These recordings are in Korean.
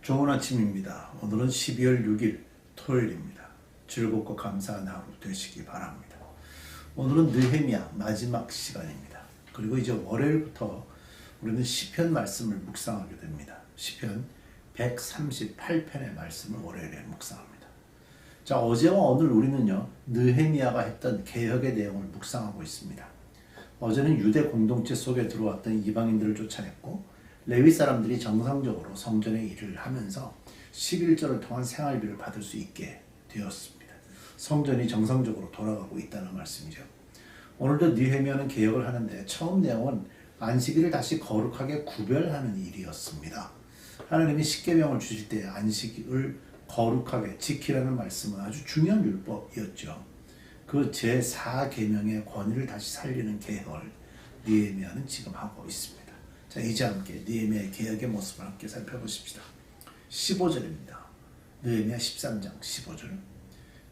좋은 아침입니다. 오늘은 12월 6일 토요일입니다. 즐겁고 감사한 하루 되시기 바랍니다. 오늘은 느헤미야 마지막 시간입니다. 그리고 이제 월요일부터 우리는 시편 말씀을 묵상하게 됩니다. 시편 138편의 말씀을 월요일에 묵상합니다. 자, 어제와 오늘 우리는요, 느헤미야가 했던 개혁의 내용을 묵상하고 있습니다. 어제는 유대 공동체 속에 들어왔던 이방인들을 쫓아냈고, 레위 사람들이 정상적으로 성전의 일을 하면서 11절을 통한 생활비를 받을 수 있게 되었습니다. 성전이 정상적으로 돌아가고 있다는 말씀이죠. 오늘도 느헤미야는 개혁을 하는데 처음 내용은 안식일을 다시 거룩하게 구별하는 일이었습니다. 하나님이 십계명을 주실 때 안식일을 거룩하게 지키라는 말씀은 아주 중요한 율법이었죠. 그 제4계명의 권위를 다시 살리는 개혁을 느헤미야는 지금 하고 있습니다. 자, 이제 함께 느헤미야의 개혁의 모습을 함께 살펴보십시다. 15절입니다. 느헤미야 13장 15절.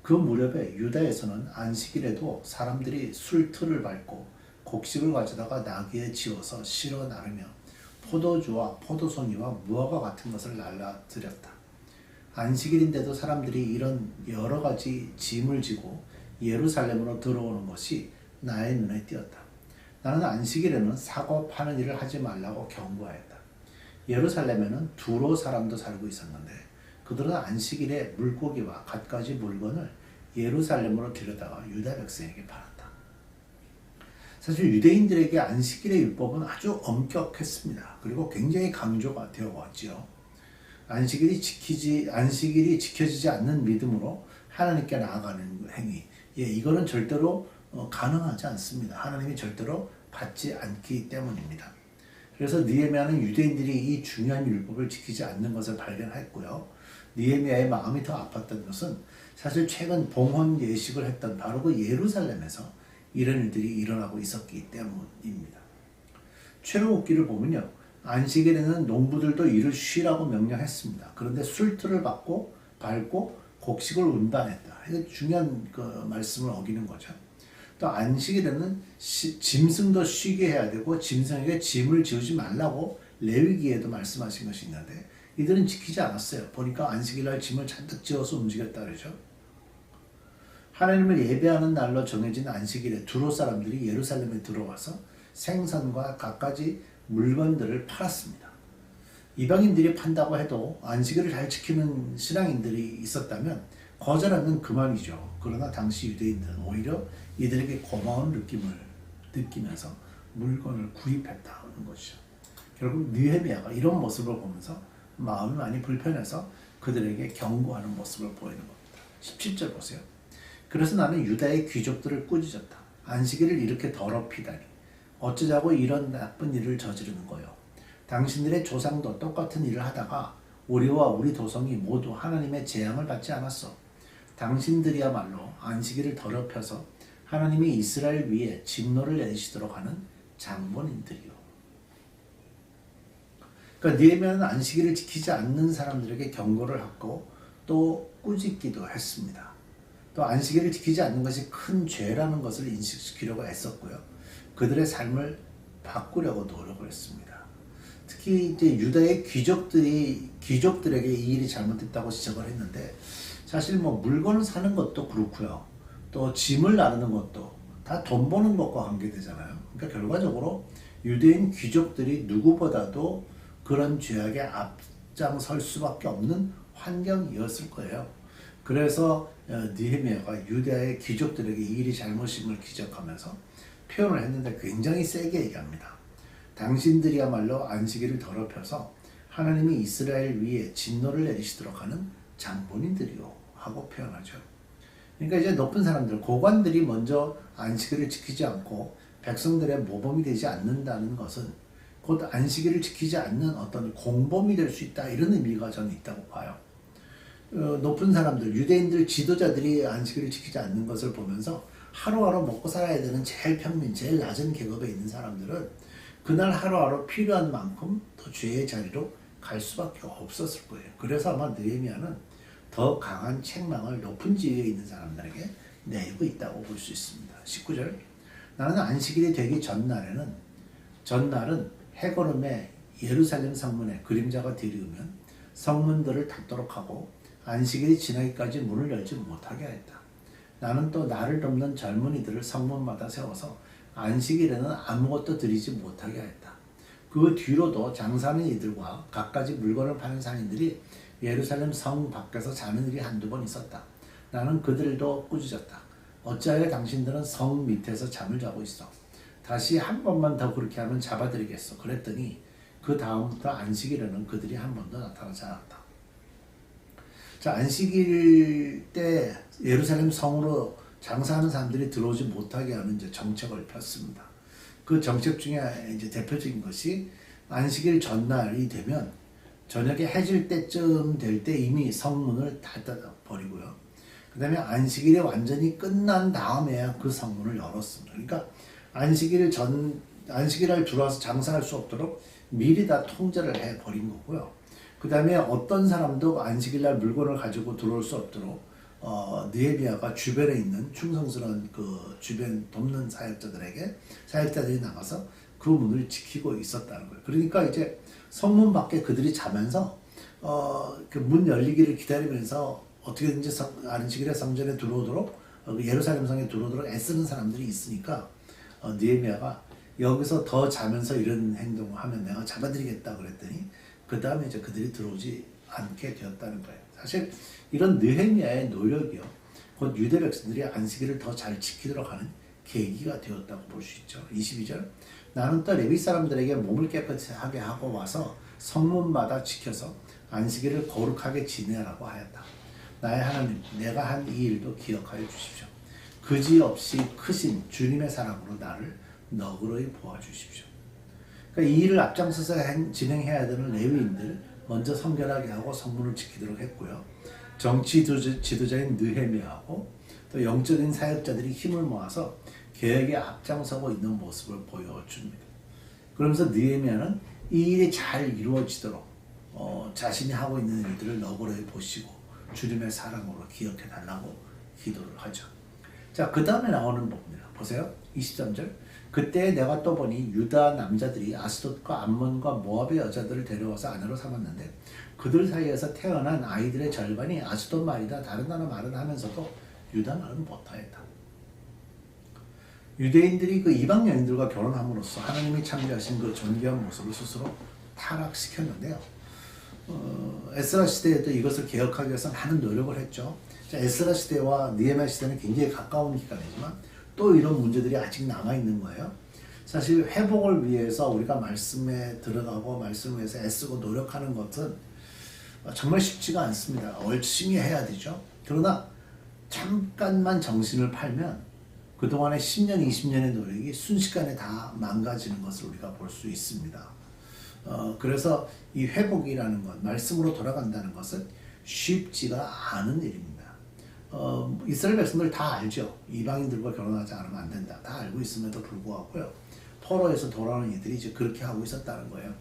그 무렵에 유다에서는 안식일에도 사람들이 술틀을 밟고 곡식을 가져다가 나귀에 지어서 실어 나르며 포도주와 포도송이와 무화과 같은 것을 날라드렸다. 안식일인데도 사람들이 이런 여러 가지 짐을 지고 예루살렘으로 들어오는 것이 나의 눈에 띄었다. 나는 안식일에는 사고 파는 일을 하지 말라고 경고하였다. 예루살렘에는 두로 사람도 살고 있었는데 그들은 안식일에 물고기와 갖가지 물건을 예루살렘으로 데려다가 유다 백성에게 팔았다. 사실 유대인들에게 안식일의 율법은 아주 엄격했습니다. 그리고 굉장히 강조가 되어 왔지요. 안식일이 지켜지지 않는 믿음으로 하나님께 나아가는 행위, 이거는 절대로 가능하지 않습니다. 하나님이 절대로 받지 않기 때문입니다. 그래서 느헤미야는 유대인들이 이 중요한 율법을 지키지 않는 것을 발견했고요. 느헤미야의 마음이 더 아팠던 것은 사실 최근 봉헌 예식을 했던 바로 그 예루살렘에서 이런 일들이 일어나고 있었기 때문입니다. 출애굽기를 보면요, 안식일에는 농부들도 일을 쉬라고 명령했습니다. 그런데 술틀을 밟고 곡식을 운반했다. 이거 중요한 그 말씀을 어기는 거죠. 또 안식일에는 짐승도 쉬게 해야 되고 짐승에게 짐을 지우지 말라고 레위기에도 말씀하신 것이 있는데 이들은 지키지 않았어요. 보니까 안식일날 짐을 잔뜩 지어서 움직였다 그러죠. 하나님을 예배하는 날로 정해진 안식일에 두로 사람들이 예루살렘에 들어와서 생선과 갖가지 물건들을 팔았습니다. 이방인들이 판다고 해도 안식일을 잘 지키는 신앙인들이 있었다면 거절하면 그만이죠. 그러나 당시 유대인들은 오히려 이들에게 고마운 느낌을 느끼면서 물건을 구입했다는 것이죠. 결국 느헤미야가 이런 모습을 보면서 마음이 많이 불편해서 그들에게 경고하는 모습을 보이는 겁니다. 17절 보세요. 그래서 나는 유다의 귀족들을 꾸짖었다. 안식일을 이렇게 더럽히다니 어쩌자고 이런 나쁜 일을 저지르는 거요. 당신들의 조상도 똑같은 일을 하다가 우리와 우리 도성이 모두 하나님의 재앙을 받지 않았어. 당신들이야말로 안식일을 더럽혀서 하나님이 이스라엘 위에 진노를 내리시도록 하는 장본인들이요. 그러니까 느헤미야는 안식일을 지키지 않는 사람들에게 경고를 하고 또 꾸짖기도 했습니다. 또 안식일을 지키지 않는 것이 큰 죄라는 것을 인식시키려고 애썼고요. 그들의 삶을 바꾸려고 노력을 했습니다. 특히 이제 유다의 귀족들에게 이 일이 잘못됐다고 지적을 했는데 사실 물건을 사는 것도 그렇고요. 또 짐을 나르는 것도 다 돈 버는 것과 관계되잖아요. 그러니까 결과적으로 유대인 귀족들이 누구보다도 그런 죄악에 앞장설 수밖에 없는 환경이었을 거예요. 그래서 느헤미야가 유다의 귀족들에게 이 일이 잘못임을 지적하면서 표현을 했는데 굉장히 세게 얘기합니다. 당신들이야말로 안식일을 더럽혀서 하나님이 이스라엘 위에 진노를 내리시도록 하는 장본인들이요 하고 표현하죠. 그러니까 이제 높은 사람들, 고관들이 먼저 안식일을 지키지 않고 백성들의 모범이 되지 않는다는 것은 곧 안식일을 지키지 않는 어떤 공범이 될 수 있다, 이런 의미가 저는 있다고 봐요. 높은 사람들, 유대인들 지도자들이 안식일을 지키지 않는 것을 보면서 하루하루 먹고 살아야 되는 제일 평민, 제일 낮은 계급에 있는 사람들은 그날 하루하루 필요한 만큼 더 죄의 자리로 갈 수밖에 없었을 거예요. 그래서 아마 느헤미야는 더 강한 책망을 높은 지위에 있는 사람들에게 내리고 있다고 볼 수 있습니다. 19절. 나는 안식일이 되기 전날은 해거름의 예루살렘 성문에 그림자가 들이우면 성문들을 닫도록 하고 안식일이 지나기까지 문을 열지 못하게 하였다. 나는 또 나를 돕는 젊은이들을 성문마다 세워서 안식일에는 아무것도 드리지 못하게 하였다. 그 뒤로도 장사하는 이들과 갖가지 물건을 파는 상인들이 예루살렘 성 밖에서 자는 일이 한두 번 있었다. 나는 그들도 꾸짖었다. 어찌하여 당신들은 성 밑에서 잠을 자고 있어? 다시 한 번만 더 그렇게 하면 잡아드리겠어. 그랬더니 그 다음부터 안식일에는 그들이 한 번도 나타나지 않았다. 자, 안식일 때 예루살렘 성으로 장사하는 사람들이 들어오지 못하게 하는 이제 정책을 폈습니다. 그 정책 중에 이제 대표적인 것이 안식일 전날이 되면 저녁에 해질 때쯤 될 때 이미 성문을 닫아 버리고요. 그 다음에 안식일이 완전히 끝난 다음에야 그 성문을 열었습니다. 그러니까 안식일을 들어와서 장사할 수 없도록 미리 다 통제를 해버린 거고요. 그 다음에 어떤 사람도 안식일날 물건을 가지고 들어올 수 없도록 느헤미야가 주변에 있는 충성스러운 그 주변 돕는 사역자들이 나가서 그 문을 지키고 있었다는 거예요. 그러니까 이제 성문 밖에 그들이 자면서 그 문 열리기를 기다리면서 어떻게든지 안식일에 성전에 들어오도록 예루살렘 성에 들어오도록 애쓰는 사람들이 있으니까 느헤미야가 여기서 더 자면서 이런 행동을 하면 내가 잡아드리겠다 그랬더니 그 다음에 이제 그들이 들어오지 않게 되었다는 거예요. 사실 이런 느헤미야의 노력이요, 곧 유대 백성들이 안식일을 더 잘 지키도록 하는 계기가 되었다고 볼 수 있죠. 22절 나는 또 레위 사람들에게 몸을 깨끗하게 하고 와서 성문마다 지켜서 안식일을 거룩하게 지내라고 하였다. 나의 하나님, 내가 한 이 일도 기억하여 주십시오. 그지없이 크신 주님의 사랑으로 나를 너그러이 보아주십시오. 그러니까 이 일을 앞장서서 진행해야 되는 레위인들 먼저 성결하게 하고 성문을 지키도록 했고요. 정치 지도자인 느헤미야하고 또 영적인 사역자들이 힘을 모아서 개혁에 앞장서고 있는 모습을 보여줍니다. 그러면서 느헤미야는 이 일이 잘 이루어지도록 자신이 하고 있는 일들을 너그러이 보시고 주님의 사랑으로 기억해 달라고 기도를 하죠. 자, 그 다음에 나오는 부분입니다. 보세요. 23절 그때 내가 또 보니 유다 남자들이 아스돗과 암몬과 모압의 여자들을 데려와서 아내로 삼았는데 그들 사이에서 태어난 아이들의 절반이 아스돗 말이다 다른 나라 말은 하면서도 유다 말은 못하였다. 유대인들이 그 이방 여인들과 결혼함으로써 하나님이 창조하신 그 존귀한 모습을 스스로 타락시켰는데요. 에스라 시대에도 이것을 개혁하기 위해서 많은 노력을 했죠. 자, 에스라 시대와 느헤미야 시대는 굉장히 가까운 기간이지만 또 이런 문제들이 아직 남아있는 거예요. 사실 회복을 위해서 우리가 말씀에 들어가고 말씀을 위해서 애쓰고 노력하는 것은 정말 쉽지가 않습니다. 열심히 해야 되죠. 그러나 잠깐만 정신을 팔면 그동안의 10년, 20년의 노력이 순식간에 다 망가지는 것을 우리가 볼 수 있습니다. 그래서 이 회복이라는 것, 말씀으로 돌아간다는 것은 쉽지가 않은 일입니다. 이스라엘 백성들 다 알죠. 이방인들과 결혼하지 않으면 안 된다. 다 알고 있음에도 불구하고요. 포로에서 돌아오는 이들이 이제 그렇게 하고 있었다는 거예요.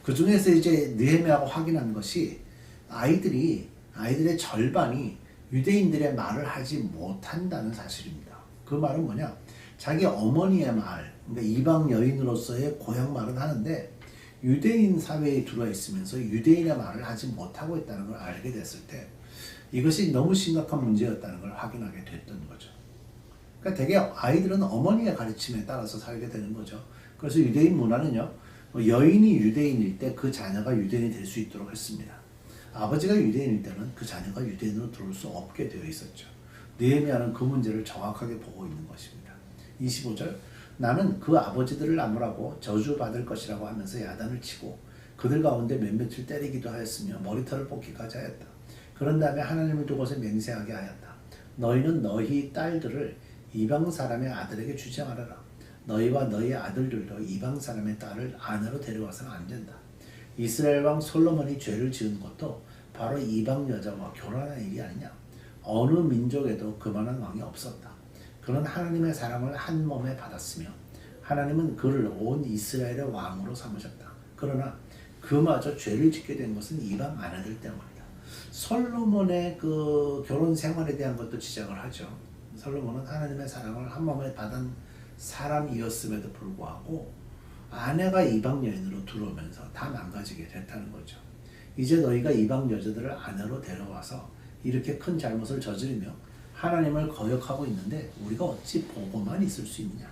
그 중에서 이제 느헤미야가 확인한 것이 아이들의 절반이 유대인들의 말을 하지 못한다는 사실입니다. 그 말은 뭐냐? 자기 어머니의 말, 그러니까 이방 여인으로서의 고향 말은 하는데 유대인 사회에 들어와 있으면서 유대인의 말을 하지 못하고 있다는 걸 알게 됐을 때 이것이 너무 심각한 문제였다는 걸 확인하게 됐던 거죠. 그러니까 대개 아이들은 어머니의 가르침에 따라서 살게 되는 거죠. 그래서 유대인 문화는요, 여인이 유대인일 때 그 자녀가 유대인이 될 수 있도록 했습니다. 아버지가 유대인일 때는 그 자녀가 유대인으로 들어올 수 없게 되어 있었죠. 느헤미야는 그 문제를 정확하게 보고 있는 것입니다. 25절 나는 그 아버지들을 나무라고 저주받을 것이라고 하면서 야단을 치고 그들 가운데 몇몇을 때리기도 하였으며 머리털을 뽑기까지 하였다. 그런 다음에 하나님을 두고서 맹세하게 하였다. 너희는 너희 딸들을 이방 사람의 아들에게 주지 말아라. 너희와 너희 아들들도 이방 사람의 딸을 아내로 데려와서는 안 된다. 이스라엘 왕 솔로몬이 죄를 지은 것도 바로 이방 여자와 결혼한 일이 아니냐. 어느 민족에도 그만한 왕이 없었다. 그는 하나님의 사랑을 한 몸에 받았으며 하나님은 그를 온 이스라엘의 왕으로 삼으셨다. 그러나 그마저 죄를 짓게 된 것은 이방 아내들 때문이다. 솔로몬의 그 결혼 생활에 대한 것도 지적을 하죠. 솔로몬은 하나님의 사랑을 한 몸에 받은 사람이었음에도 불구하고 아내가 이방 여인으로 들어오면서 다 망가지게 됐다는 거죠. 이제 너희가 이방 여자들을 아내로 데려와서 이렇게 큰 잘못을 저지르며 하나님을 거역하고 있는데 우리가 어찌 보고만 있을 수 있느냐.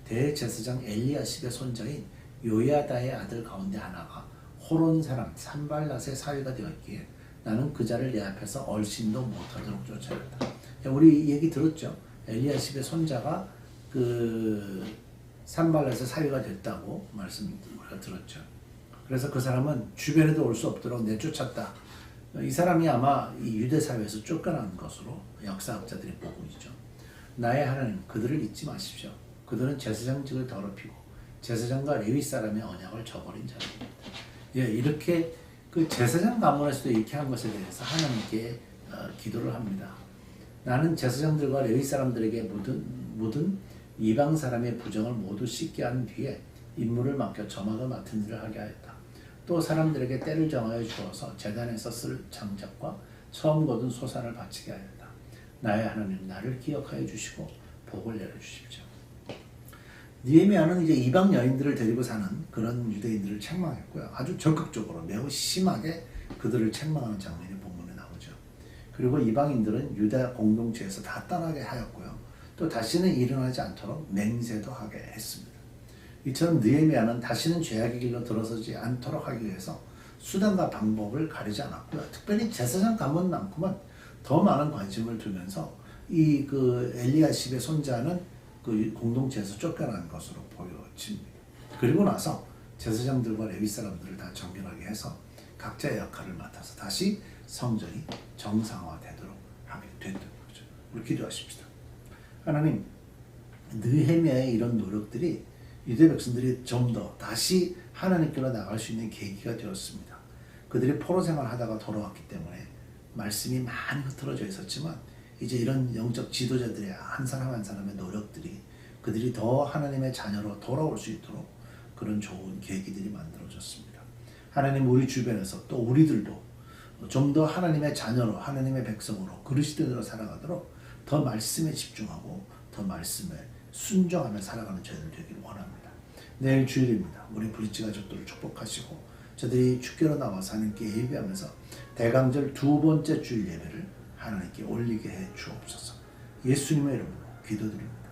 대제사장 엘리야십의 손자인 요야다의 아들 가운데 하나가 호론 사람 산발랏의 사위가 되었기에 나는 그 자를 내 앞에서 얼씬도 못하도록 쫓아냈다. 우리 얘기 들었죠. 엘리야십의 손자가 그 산발랏의 사위가 됐다고 말씀 우리가 들었죠. 그래서 그 사람은 주변에도 올 수 없도록 내쫓았다. 이 사람이 아마 이 유대 사회에서 쫓겨난 것으로 역사학자들이 보고 있죠. 나의 하나님 그들을 잊지 마십시오. 그들은 제사장직을 더럽히고 제사장과 레위 사람의 언약을 저버린 자입니다. 예, 이렇게 그 제사장 가문에서도 이렇게 한 것에 대해서 하나님께 기도를 합니다. 나는 제사장들과 레위 사람들에게 묻은 이방 사람의 부정을 모두 씻게 한 뒤에 임무를 맡겨 저마다 맡은 일을 하게 하였다. 또 사람들에게 때를 정하여 주어서 제단에서 쓸 장작과 처음 거둔 소산을 바치게 하였다. 나의 하나님 나를 기억하여 주시고 복을 내려 주십시오. 느헤미야는 이제 이방 여인들을 데리고 사는 그런 유대인들을 책망했고요. 아주 적극적으로 매우 심하게 그들을 책망하는 장면이 본문에 나오죠. 그리고 이방인들은 유다 공동체에서 다 떠나게 하였고요. 또 다시는 일어나지 않도록 맹세도 하게 했습니다. 이처럼 느헤미야는 다시는 죄악의 길로 들어서지 않도록 하기 위해서 수단과 방법을 가리지 않았고요. 특별히 제사장 가문만큼은 더 많은 관심을 두면서 이 그 엘리야십의 손자는 그 공동체에서 쫓겨난 것으로 보여집니다. 그리고 나서 제사장들과 레위 사람들을 다 정결하게 해서 각자의 역할을 맡아서 다시 성전이 정상화되도록 하게 됐던 거죠. 우리 기도하십시다. 하나님, 느헤미야의 이런 노력들이 유대 백성들이 좀 더 다시 하나님께로 나갈 수 있는 계기가 되었습니다. 그들이 포로 생활하다가 돌아왔기 때문에 말씀이 많이 흐트러져 있었지만 이제 이런 영적 지도자들의 한 사람 한 사람의 노력들이 그들이 더 하나님의 자녀로 돌아올 수 있도록 그런 좋은 계기들이 만들어졌습니다. 하나님 우리 주변에서 또 우리들도 좀 더 하나님의 자녀로 하나님의 백성으로 그리스도인으로 살아가도록 더 말씀에 집중하고 더 말씀에 순종하며 살아가는 저희들 되기를 원합니다. 내일 주일입니다. 우리 브릿지 가족들을 축복하시고 저들이 축교로 나와서 하나님께 예배하면서 대강절 두 번째 주일 예배를 하나님께 올리게 해 주옵소서. 예수님의 이름으로 기도드립니다.